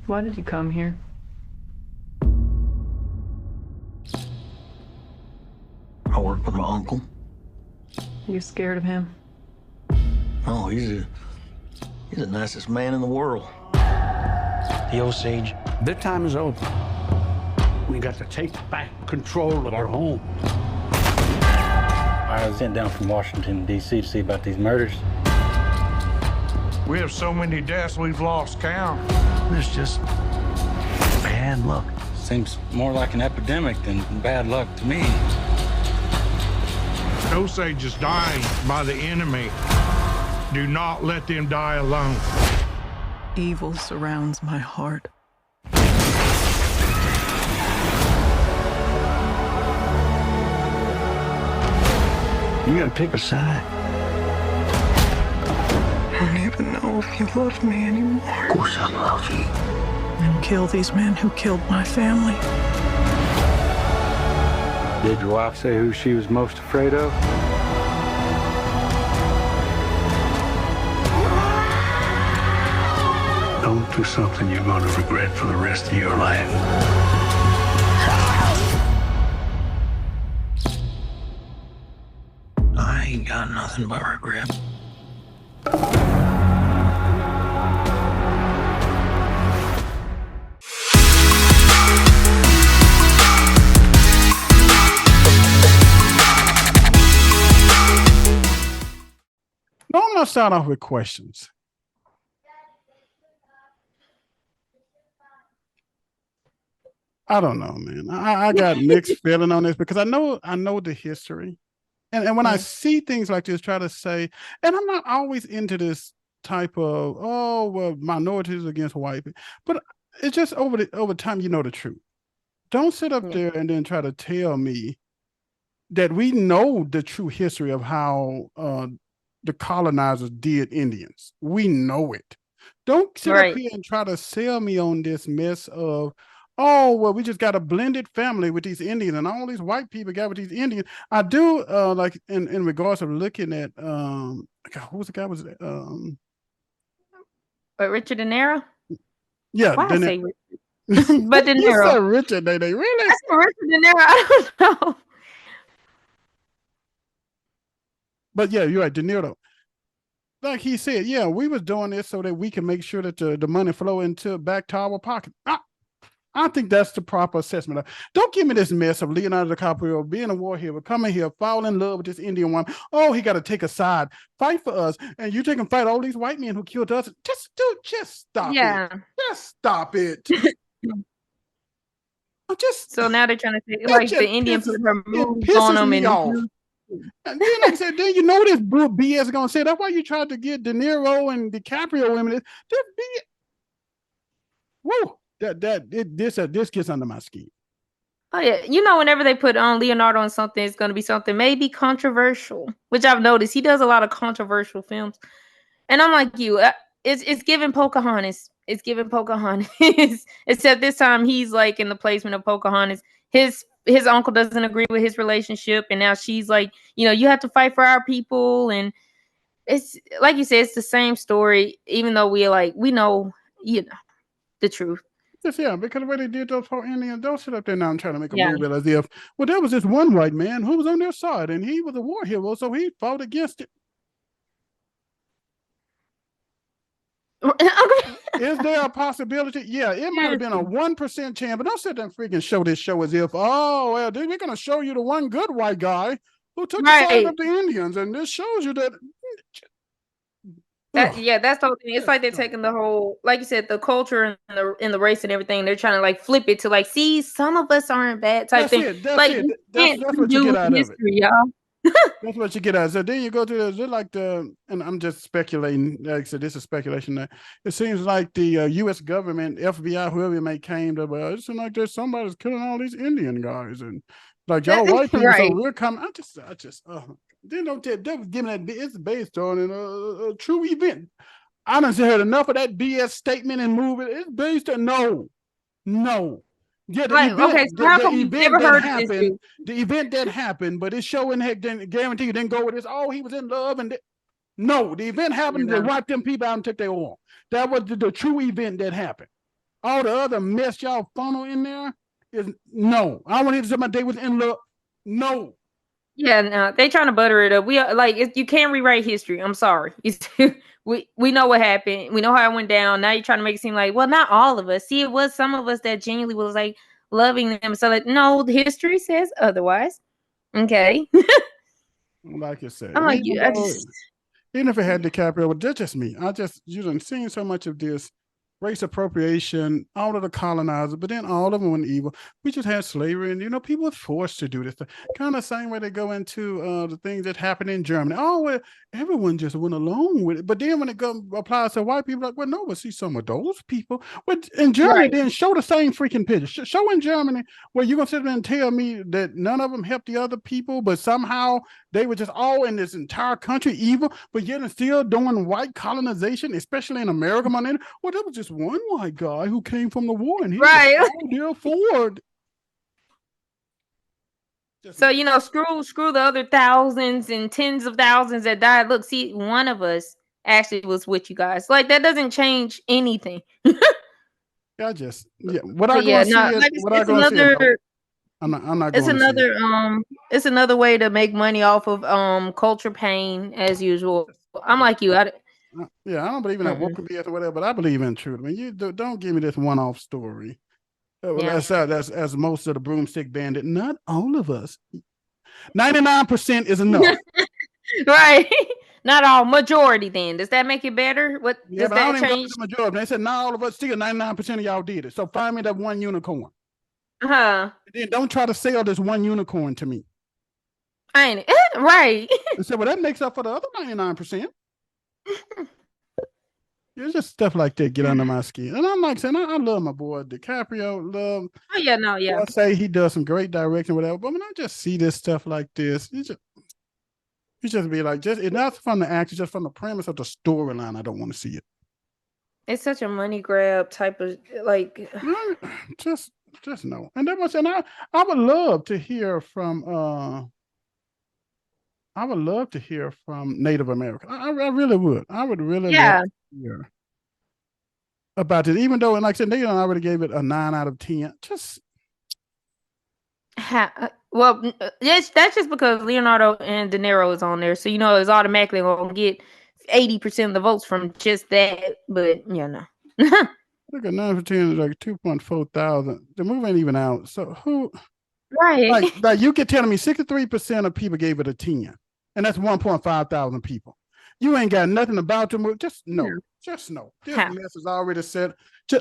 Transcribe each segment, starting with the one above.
Why did you come here? I work with my uncle. You scared of him? Oh, he's the nicest man in the world. The Osage. Their time is over. We got to take back control of our home. I was sent down from Washington, D.C. to see about these murders. We have so many deaths, we've lost count. There's just bad luck. Seems more like an epidemic than bad luck to me. Osage is dying by the enemy. Do not let them die alone. Evil surrounds my heart. You gotta pick a side. I don't even know if you love me anymore. Of course I love you. And kill these men who killed my family. Did your wife say who she was most afraid of? Don't do something you're going to regret for the rest of your life. I ain't got nothing but regret. No, I'm going to start off with questions. I don't know, man. I got mixed feeling on this because I know the history. And when I see things like this, try to say, and I'm not always into this type of, oh, well, minorities against white people, but it's just over time, you know the truth. Don't sit up there and then try to tell me that we know the true history of how the colonizers did Indians. We know it. Don't sit up here and try to sell me on this mess of, oh, well, we just got a blended family with these Indians and all these white people got with these Indians. I do like in regards of looking at God, who was the guy? Was it Richard De Niro? Yeah, why I say Richard? But De Niro. You said Richard, they really? That's Richard De Niro. I don't know. But yeah, you're right, De Niro. Like he said, yeah, we was doing this so that we can make sure that the money flow into back to our pocket. I think that's the proper assessment. Don't give me this mess of Leonardo DiCaprio being a war hero, coming here, falling in love with this Indian woman. Oh, he got to take a side, fight for us, and you take and fight all these white men who killed us. Just stop it. Just stop it. So now they're trying to say like the Indian put her moves on them and then, like I said, then you know this BS is gonna say. That's why you tried to get De Niro and DiCaprio women. This BS. Whoa. This gets under my skin. Oh yeah, you know, whenever they put on Leonardo on something, it's going to be something maybe controversial, which I've noticed he does a lot of controversial films, and I'm like you, it's giving Pocahontas. It's giving Pocahontas, except this time he's like in the placement of Pocahontas. His uncle doesn't agree with his relationship, and now she's like, you know, you have to fight for our people, and it's like you said, it's the same story, even though we know, you know, the truth. Yeah, because the way they did those poor Indians, don't sit up there now and try to make a movie as if, well, there was this one white man who was on their side and he was a war hero, so he fought against it. Is there a possibility? Yeah, it might have been a 1% chance, but don't sit there and freaking show this show as if, oh, well, we're going to show you the one good white guy who took the side of the Indians, and this shows you that. That's the whole thing. It's like they're taking the whole, like you said, the culture and the race and everything. They're trying to like flip it to like, see, some of us aren't bad type thing. That's what you get out of it. Y'all. That's what you get out of it. So then you go to and I'm just speculating. Like I said, this is speculation. That it seems like the U.S. government, FBI, whoever it may came to, well, it seems like there's somebody's killing all these Indian guys, and like y'all white people, so we're coming. I just. They don't tell. They was giving that. It's based on a true event. I done heard enough of that BS statement and movie. It's based on no. Yeah, the event that happened, but it's showing didn't guarantee you didn't go with this. Oh, he was in love, and no, the event happened. They wiped them people out and took their oil. That was the true event that happened. all the other mess y'all funnel in there is no. I want to hear somebody day was in love. No. Yeah, no, they trying to butter it up. We are like, you can't rewrite history. I'm sorry. We know what happened. We know how it went down. Now you're trying to make it seem like, well, not all of us. See, it was some of us that genuinely was like loving them. So like, no, the history says otherwise. Okay. Like you said, I'm like, even if it had DiCaprio, but that's just me. You done seen so much of this race appropriation, all of the colonizers, but then all of them were evil. We just had slavery, and people were forced to do this. Kind of same way they go into the things that happened in Germany. Oh, well, everyone just went along with it. But then when it applies to white people, like, well, no, we'll see some of those people. But in Germany, then show the same freaking picture. Show in Germany where you're gonna sit there and tell me that none of them helped the other people, but somehow they were just all in this entire country evil, but yet still doing white colonization, especially in America. Well, that was just one white guy who came from the war, and he was there forward. So screw the other thousands and tens of thousands that died. Look, see, one of us actually was with you guys. Like, that doesn't change anything. What I go see is I'm not going it's another way to make money off of culture pain as usual. I'm like you. I don't believe in that woke BS or whatever, but I believe in truth. I mean, you don't give me this one-off story. That's as most of the broomstick bandit. Not all of us. 99% is enough. Right. Not all. Majority then. Does that make it better? What does that change? The majority. They said not all of us. Still 99% of y'all did it. So find me that one unicorn. Then don't try to sell this one unicorn to me. Ain't it? Right. I said, well, that makes up for the other 99%. It's just stuff like that get under my skin. And I'm like saying, I love my boy DiCaprio. I say he does some great directing, whatever. But when I just see this stuff like this, you just be like, it's not from the action, just from the premise of the storyline. I don't want to see it. It's such a money grab type of like. Just no. And that was, and I would love to hear from. I would love to hear from Native American. I really would. I would really love to hear about it. Even though, and like I said, they already gave it a 9 out of 10. Just yes, that's just because Leonardo and De Niro is on there, so it's automatically gonna get 80% of the votes from just that. But look at 9 out of 10 is like 2.4 thousand. The movie ain't even out. So who? Right. Like you can tell me 63% of people gave it a 10. And that's 1.5 thousand people. You ain't got nothing about the movie. Just no. This mess is already set.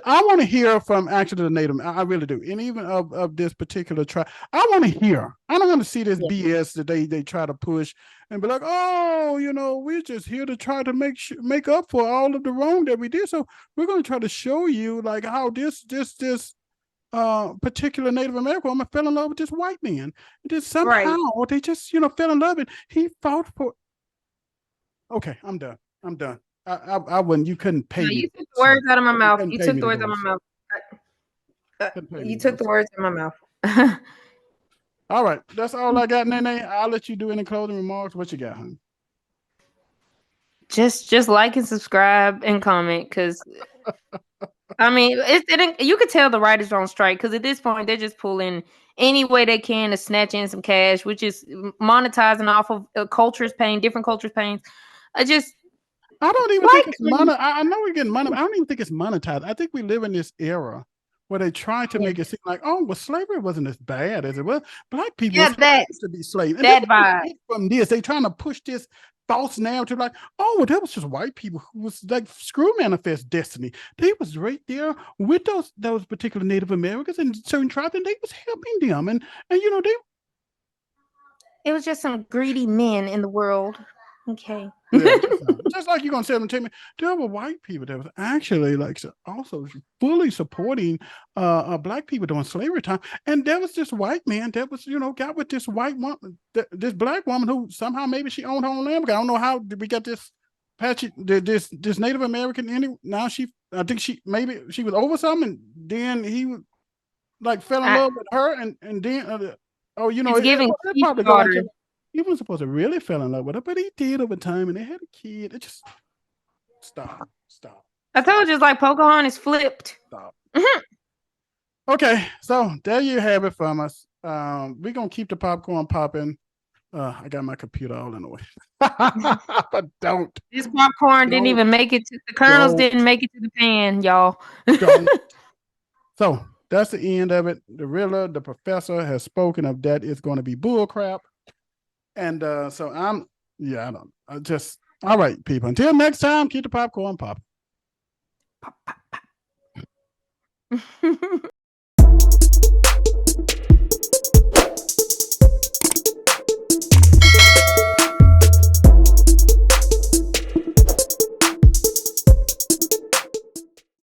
I want to hear from actually the Native. I really do. And even of this particular tribe. I want to hear. I don't want to see this BS that they try to push and be like, oh, we're just here to try to make up for all of the wrong that we did. So we're going to try to show you like how this particular Native American woman fell in love with this white man. Just somehow they just fell in love and he fought for. Okay, I'm done. I wouldn't. You couldn't pay me. You took the words out of my mouth. You took the words out of my mouth. You took the words out of my mouth. All right, that's all I got, Nae-Nae. I'll let you do any closing remarks. What you got, honey? Just like and subscribe and comment, because I mean, you could tell the writers are on strike, because at this point they're just pulling any way they can to snatch in some cash, which is monetizing off of cultures pain, different cultures pains. I don't even think it's money. I know we're getting money. I don't even think it's monetized. I think we live in this era where they try to make it seem like, oh, well, slavery wasn't as bad as it was. Black people used to be slaves. That vibe. From this, they trying to push this false narrative like, oh, well, that was just white people who was like screw manifest destiny. They was right there with those particular Native Americans and certain tribes, and they was helping them. And it was just some greedy men in the world. Okay. Just like you're gonna say to me, there were white people that was actually like also fully supporting black people during slavery time, and there was this white man that was got with this white woman, this black woman who somehow maybe she owned her own land. I don't know how did we get this this Native American. Now I think she was over something, and then he was like fell in love with her, and then he wasn't supposed to really fell in love with her, but he did over time, and they had a kid. It just stop. I told you it's like Pocahontas flipped. Stop. Okay, so there you have it from us. We're gonna keep the popcorn popping. I got my computer all in the way. But don't. This popcorn didn't even make it to the kernels. Didn't make it to the pan, y'all. Don't. So that's the end of it. The professor has spoken of that. It's going to be bull crap. And so all right, people. Until next time, keep the popcorn popping. Pop, pop, pop.